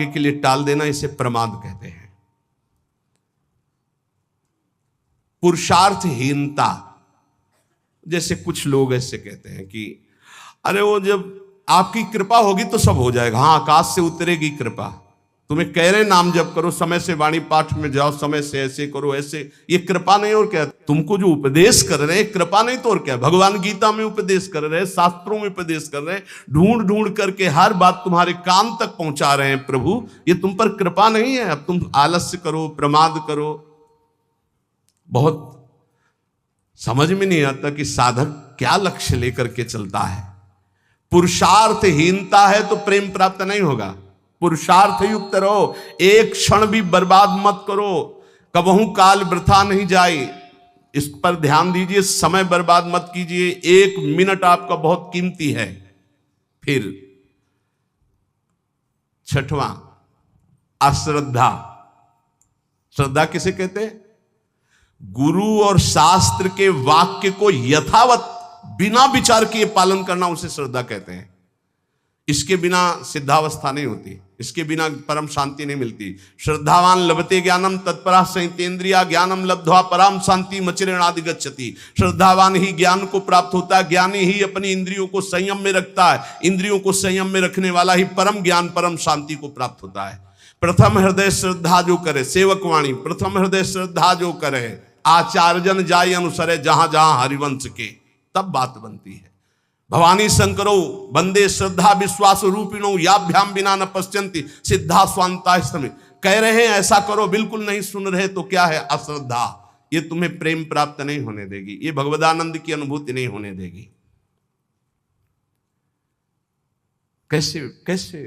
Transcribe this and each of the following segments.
के लिए टाल देना, इसे प्रमाद कहते हैं। पुरुषार्थहीनता, जैसे कुछ लोग ऐसे कहते हैं कि अरे वो जब आपकी कृपा होगी तो सब हो जाएगा। हाँ, आकाश से उतरेगी कृपा। तुम्हें कह रहे नाम जप करो, समय से वाणी पाठ में जाओ, समय से ऐसे करो ऐसे, ये कृपा नहीं और क्या? तुमको जो उपदेश कर रहे हैं कृपा नहीं तो और क्या? भगवान गीता में उपदेश कर रहे हैं, शास्त्रों में उपदेश कर रहे हैं, ढूंढ ढूंढ करके हर बात तुम्हारे कान तक पहुंचा रहे हैं प्रभु, ये तुम पर कृपा नहीं है? अब तुम आलस्य करो, प्रमाद करो। बहुत समझ में नहीं आता कि साधक क्या लक्ष्य लेकर के चलता है। पुरुषार्थहीनता है तो प्रेम प्राप्त नहीं होगा। पुरुषार्थ युक्त रहो, एक क्षण भी बर्बाद मत करो, कबहू काल वृथा नहीं जाए, इस पर ध्यान दीजिए। समय बर्बाद मत कीजिए, 1 मिनट आपका बहुत कीमती है। फिर 6वां, अश्रद्धा। श्रद्धा किसे कहते हैं? गुरु और शास्त्र के वाक्य को यथावत बिना विचार किए पालन करना, उसे श्रद्धा कहते हैं। इसके बिना सिद्धावस्था नहीं होती, इसके बिना परम शांति नहीं मिलती। श्रद्धावान लभते ज्ञानम तत्परा संयतेन्द्रिया ज्ञानम लब्ध्वा पराम शांति मचिरेणादि गच्छति। श्रद्धावान ही ज्ञान को प्राप्त होता है, ज्ञानी ही अपनी इंद्रियों को संयम में रखता है, इंद्रियों को संयम में रखने वाला ही परम ज्ञान परम शांति को प्राप्त होता है। प्रथम हृदय श्रद्धा जो करे, सेवकवाणी, प्रथम हृदय श्रद्धा जो करे, आचार्यजन जाय अनुसरे जहां जहां हरिवंश के, तब बात बनती है। भवानी शंकरो बंदे श्रद्धा विश्वास रूपिणो याभ्याम बिना न पश्यंती सिद्धा स्वांता में। कह रहे हैं ऐसा करो, बिल्कुल नहीं सुन रहे तो क्या है? अश्रद्धा। ये तुम्हें प्रेम प्राप्त नहीं होने देगी, ये भगवदानंद की अनुभूति नहीं होने देगी। कैसे कैसे?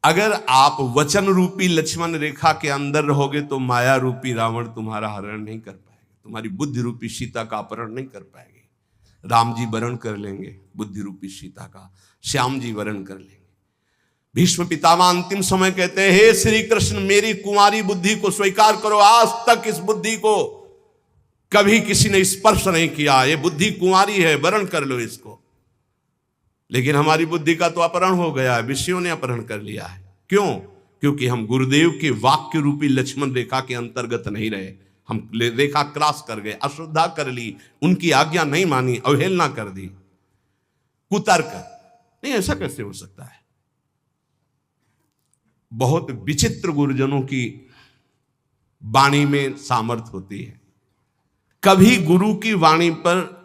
अगर आप वचन रूपी लक्ष्मण रेखा के अंदर रहोगे तो माया रूपी रावण तुम्हारा हरण नहीं कर पाएगा, तुम्हारी बुद्धि रूपी सीता का अपहरण नहीं कर पाएगी। राम जी वरण कर लेंगे बुद्धि रूपी सीता का, श्याम जी वरण कर लेंगे। भीष्म पितामह अंतिम समय कहते हैं, हे श्री कृष्ण मेरी कुंवारी बुद्धि को स्वीकार करो, आज तक इस बुद्धि को कभी किसी ने स्पर्श नहीं किया, ये बुद्धि कुंवारी है, वरण कर लो इसको। लेकिन हमारी बुद्धि का तो अपहरण हो गया है, विषयों ने अपहरण कर लिया है। क्यों? क्योंकि हम गुरुदेव के वाक्य रूपी लक्ष्मण रेखा के अंतर्गत नहीं रहे, हम रेखा क्रॉस कर गए, अश्रद्धा कर ली, उनकी आज्ञा नहीं मानी, अवहेलना कर दी, कुतर्क। नहीं, ऐसा कैसे हो सकता है? बहुत विचित्र गुरुजनों की वाणी में सामर्थ्य होती है। कभी गुरु की वाणी पर